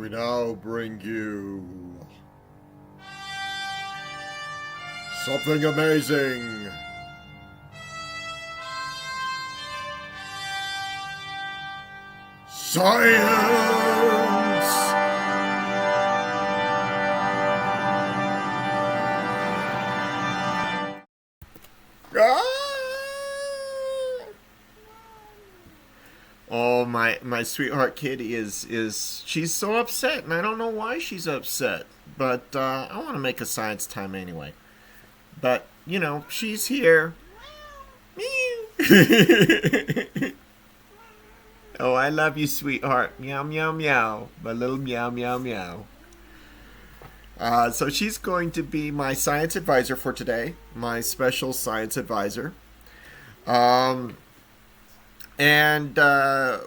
We now bring you something amazing. Science! Ah! Oh, my sweetheart kitty is she's so upset, and I don't know why she's upset. But I want to make a science time anyway. But she's here. Meow. Oh, I love you, sweetheart. Meow meow meow. My little meow meow meow. So she's going to be my science advisor for today, my special science advisor. Um, and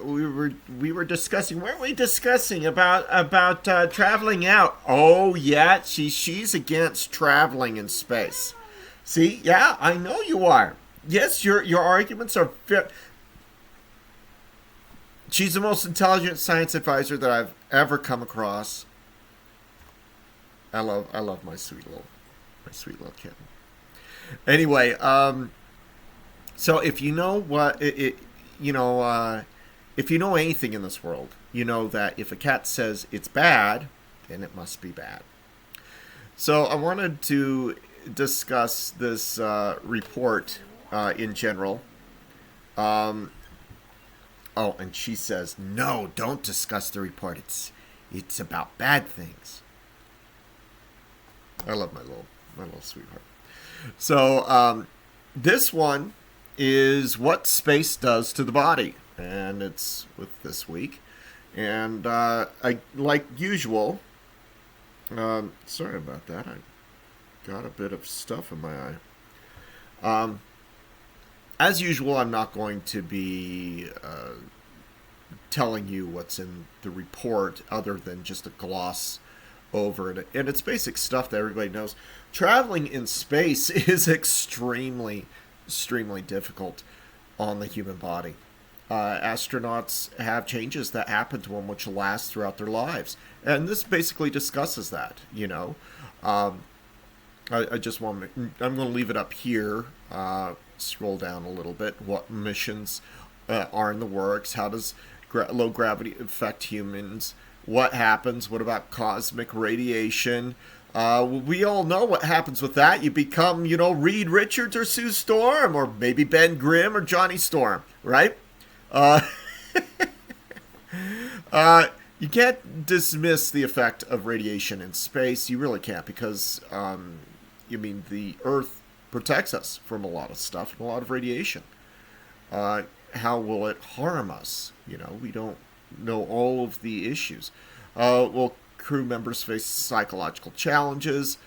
we were discussing, weren't we discussing about traveling out? Oh yeah, she's against traveling in space. See, yeah, I know you are. Yes, your arguments are. She's the most intelligent science advisor that I've ever come across. I love my sweet little kitten. Anyway, so if you know what you know, if you know anything in this world, you know that if a cat says it's bad, then it must be bad. So I wanted to discuss this report in general. Um, oh, and she says, no, don't discuss the report. It's about bad things. I love my little sweetheart. So this one is what space does to the body, and it's with this week. And I, like usual, sorry about that. I got a bit of stuff in my eye. As usual, I'm not going to be telling you what's in the report other than just a gloss over it. And it's basic stuff that everybody knows. Traveling in space is extremely, extremely difficult on the human body. Astronauts have changes that happen to them which last throughout their lives. And this basically discusses that. I just want to, I'm going to leave it up here, scroll down a little bit, what missions are in the works, how does low gravity affect humans, what happens, what about cosmic radiation. We all know what happens with that. You become, Reed Richards or Sue Storm, or maybe Ben Grimm or Johnny Storm, right? Uh, you can't dismiss the effect of radiation in space. You really can't, because the Earth protects us from a lot of stuff and a lot of radiation. How will it harm us? We don't know all of the issues. Well, crew members face psychological challenges,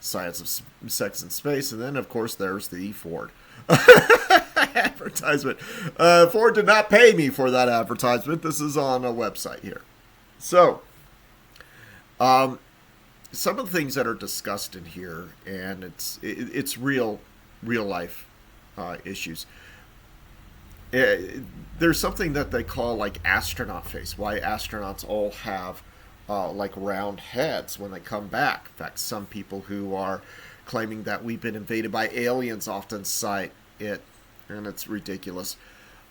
science of sex and space, and then, of course, there's the Ford advertisement. Ford did not pay me for that advertisement. This is on a website here. So, some of the things that are discussed in here, and it's real life issues. There's something that they call like astronaut face. Why astronauts all have like round heads when they come back. In fact, some people who are claiming that we've been invaded by aliens often cite it, and it's ridiculous.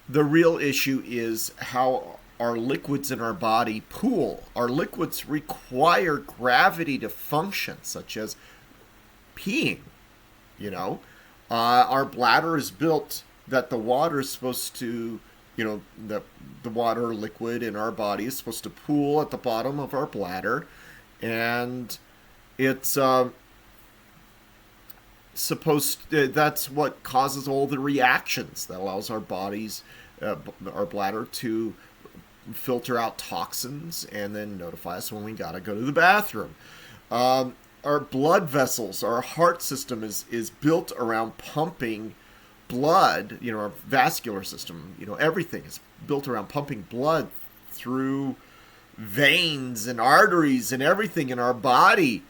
The real issue is how our liquids in our body pool. Our liquids require gravity to function, such as peeing. Our bladder is built that the water is supposed to, the water liquid in our body is supposed to pool at the bottom of our bladder, and it's that's what causes all the reactions that allows our bodies, our bladder to filter out toxins and then notify us when we gotta go to the bathroom. Our blood vessels, our heart system is built around pumping blood, our vascular system, everything is built around pumping blood through veins and arteries and everything in our body,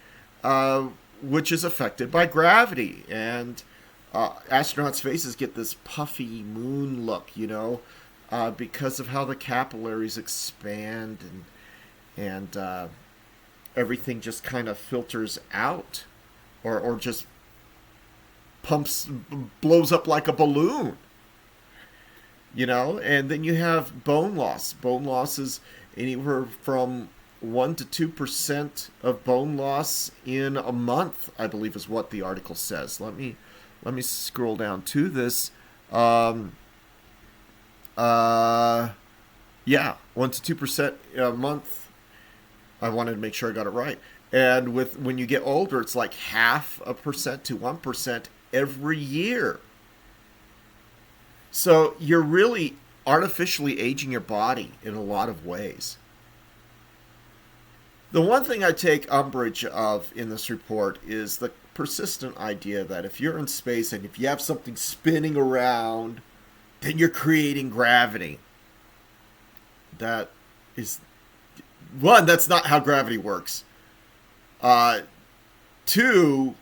which is affected by gravity. And astronauts' faces get this puffy moon look, because of how the capillaries expand, and everything just kind of filters out, or just blows up like a balloon. And then you have bone loss. Bone loss is anywhere from 1 to 2% of bone loss in a month, I believe is what the article says. Let me scroll down to this. Yeah, 1 to 2% a month. I wanted to make sure I got it right. And when you get older, it's like 0.5% to 1% every year. So you're really artificially aging your body in a lot of ways. The one thing I take umbrage of in this report is the persistent idea that if you're in space and if you have something spinning around, then you're creating gravity. That is, one, that's not how gravity works. Two,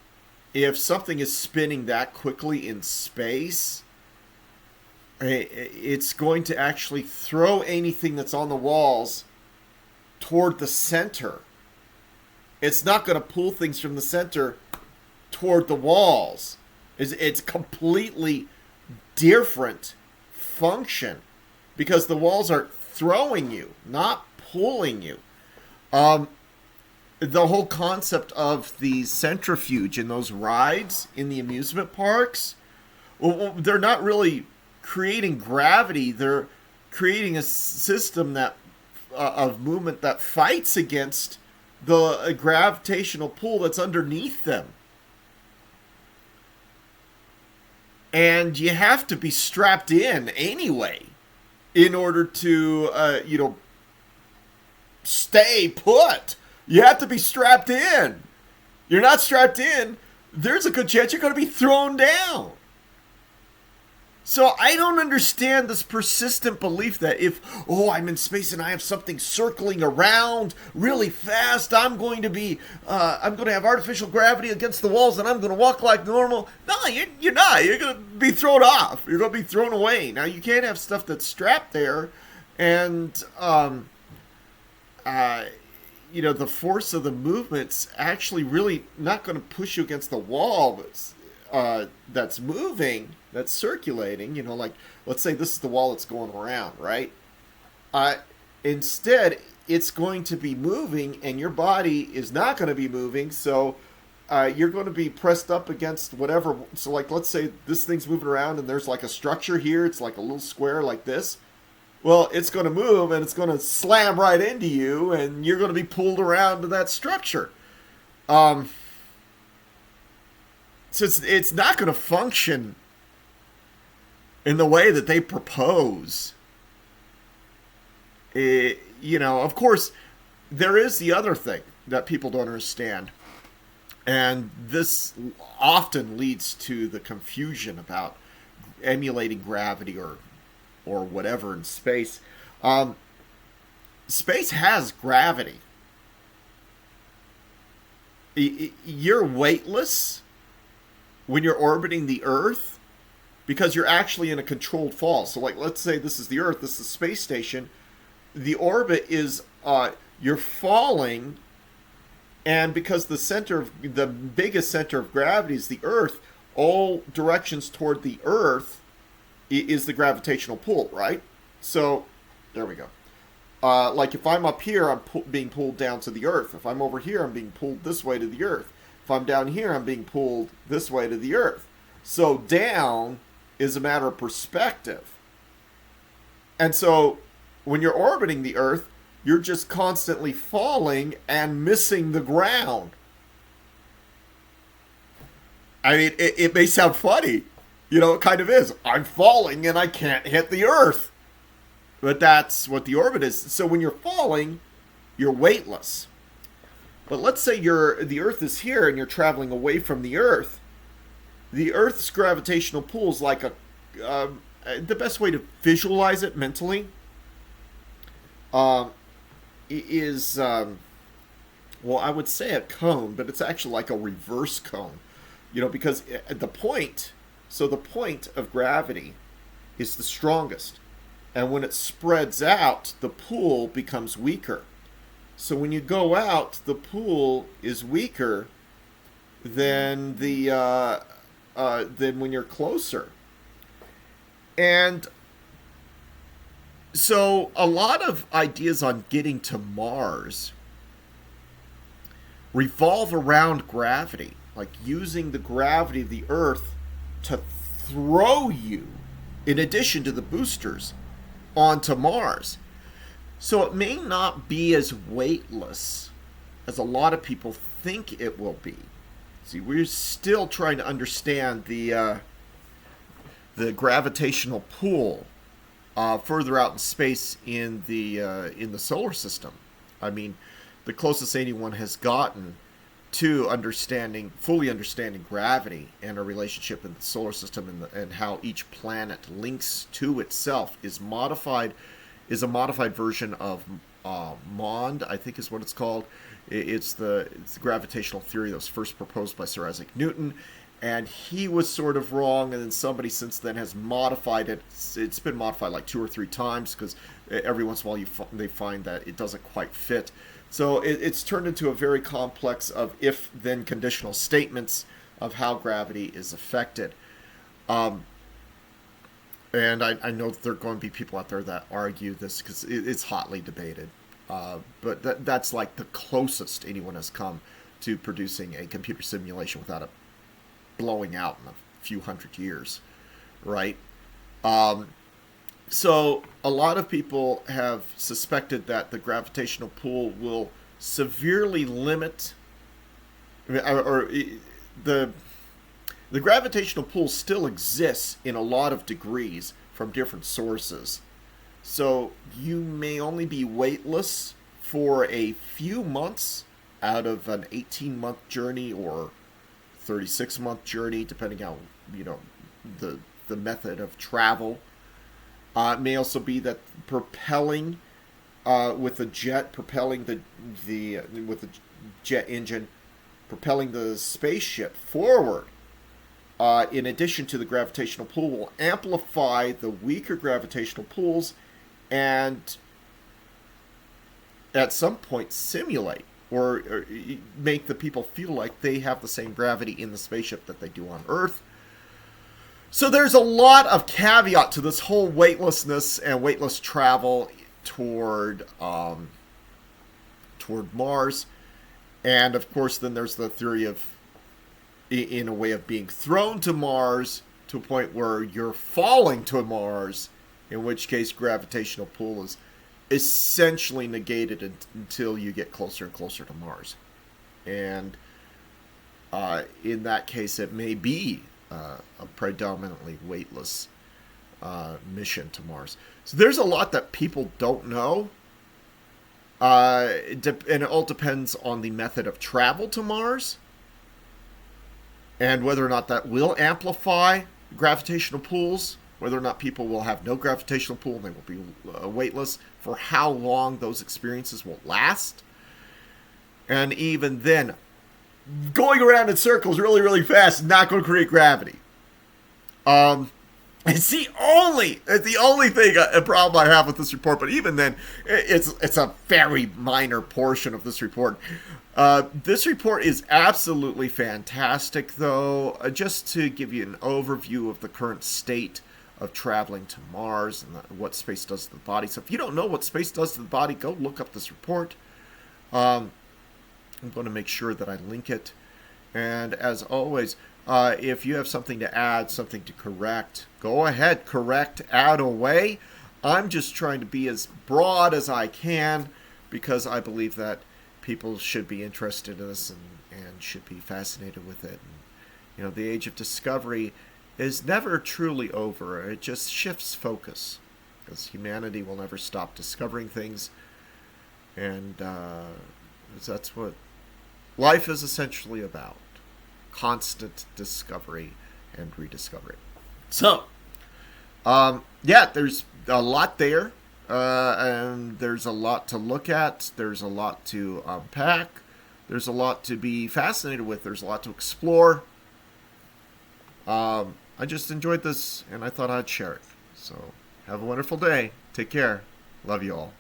if something is spinning that quickly in space, it's going to actually throw anything that's on the walls toward the center. It's not going to pull things from the center toward the walls. It's completely different function because the walls are throwing you, not pulling you. The whole concept of the centrifuge in those rides in the amusement parks, well, they're not really creating gravity. They're creating a system that of movement that fights against the gravitational pull that's underneath them. And you have to be strapped in anyway in order to, stay put. You have to be strapped in. You're not strapped in, there's a good chance you're going to be thrown down. So I don't understand this persistent belief that if, I'm in space and I have something circling around really fast, I'm going to have artificial gravity against the walls and I'm going to walk like normal. No, you're not. You're going to be thrown off. You're going to be thrown away. Now, you can't have stuff that's strapped there and, the force of the movement's actually really not going to push you against the wall that's moving, that's circulating, like, let's say this is the wall that's going around, right? Instead, it's going to be moving, and your body is not going to be moving, so you're going to be pressed up against whatever. So, like, let's say this thing's moving around, and there's, like, a structure here. It's like a little square like this. Well, it's going to move, and it's going to slam right into you, and you're going to be pulled around to that structure. So it's not going to function in the way that they propose. Of course, there is the other thing that people don't understand. And this often leads to the confusion about emulating gravity or whatever in space. Space has gravity. You're weightless when you're orbiting the Earth because you're actually in a controlled fall. So, like, let's say this is the Earth, this is the space station. The orbit is, you're falling, and because the biggest center of gravity is the Earth, all directions toward the Earth is the gravitational pull, right? So, there we go. Like, if I'm up here, I'm being pulled down to the Earth. If I'm over here, I'm being pulled this way to the Earth. If I'm down here, I'm being pulled this way to the Earth. So, down is a matter of perspective. And so, when you're orbiting the Earth, you're just constantly falling and missing the ground. I mean, it may sound funny. It kind of is. I'm falling and I can't hit the Earth. But that's what the orbit is. So when you're falling, you're weightless. But let's say the Earth is here and you're traveling away from the Earth. The Earth's gravitational pull is like the best way to visualize it mentally is, I would say a cone, but it's actually like a reverse cone. Because the point of gravity is the strongest. And when it spreads out, the pull becomes weaker. So when you go out, the pull is weaker than than when you're closer. And so a lot of ideas on getting to Mars revolve around gravity, like using the gravity of the Earth to throw you, in addition to the boosters, onto Mars. So it may not be as weightless as a lot of people think it will be. See, we're still trying to understand the gravitational pull further out in space in the solar system. I mean, the closest anyone has gotten to fully understanding gravity and our relationship in the solar system and how each planet links to itself is a modified version of MOND, I think is what it's called. It's the gravitational theory that was first proposed by Sir Isaac Newton, and he was sort of wrong, and then somebody since then has modified it. It's been modified like 2 or 3 times because every once in a while they find that it doesn't quite fit. So it's turned into a very complex of if-then conditional statements of how gravity is affected. And I know that there are going to be people out there that argue this because it's hotly debated. But that's like the closest anyone has come to producing a computer simulation without it blowing out in a few hundred years, right? So a lot of people have suspected that the gravitational pull will severely limit, or the gravitational pull still exists in a lot of degrees from different sources. So you may only be weightless for a few months out of an 18-month journey or 36-month journey, depending on the method of travel. It may also be that propelling with a jet, with a jet engine, propelling the spaceship forward, in addition to the gravitational pull, will amplify the weaker gravitational pulls and at some point simulate or make the people feel like they have the same gravity in the spaceship that they do on Earth. So there's a lot of caveat to this whole weightlessness and weightless travel toward Mars. And of course, then there's the theory of, in a way, of being thrown to Mars to a point where you're falling to Mars, in which case gravitational pull is essentially negated until you get closer and closer to Mars. And in that case, it may be a predominantly weightless mission to Mars. So there's a lot that people don't know. And it all depends on the method of travel to Mars and whether or not that will amplify gravitational pulls, whether or not people will have no gravitational pull and they will be weightless, for how long those experiences will last. And even then, going around in circles really, really fast is not going to create gravity. It's the only thing, a problem I have with this report. But even then, it's a very minor portion of this report. This report is absolutely fantastic, though. Just to give you an overview of the current state of traveling to Mars and what space does to the body. So if you don't know what space does to the body, go look up this report. I'm going to make sure that I link it. And as always, if you have something to add, something to correct, go ahead, correct, add away. I'm just trying to be as broad as I can because I believe that people should be interested in this and should be fascinated with it. And, the age of discovery is never truly over. It just shifts focus because humanity will never stop discovering things. And that's what life is essentially about. Constant discovery and rediscovery. So, there's a lot there, and there's a lot to look at. There's a lot to unpack. There's a lot to be fascinated with. There's a lot to explore. I just enjoyed this, and I thought I'd share it. So, have a wonderful day. Take care. Love you all.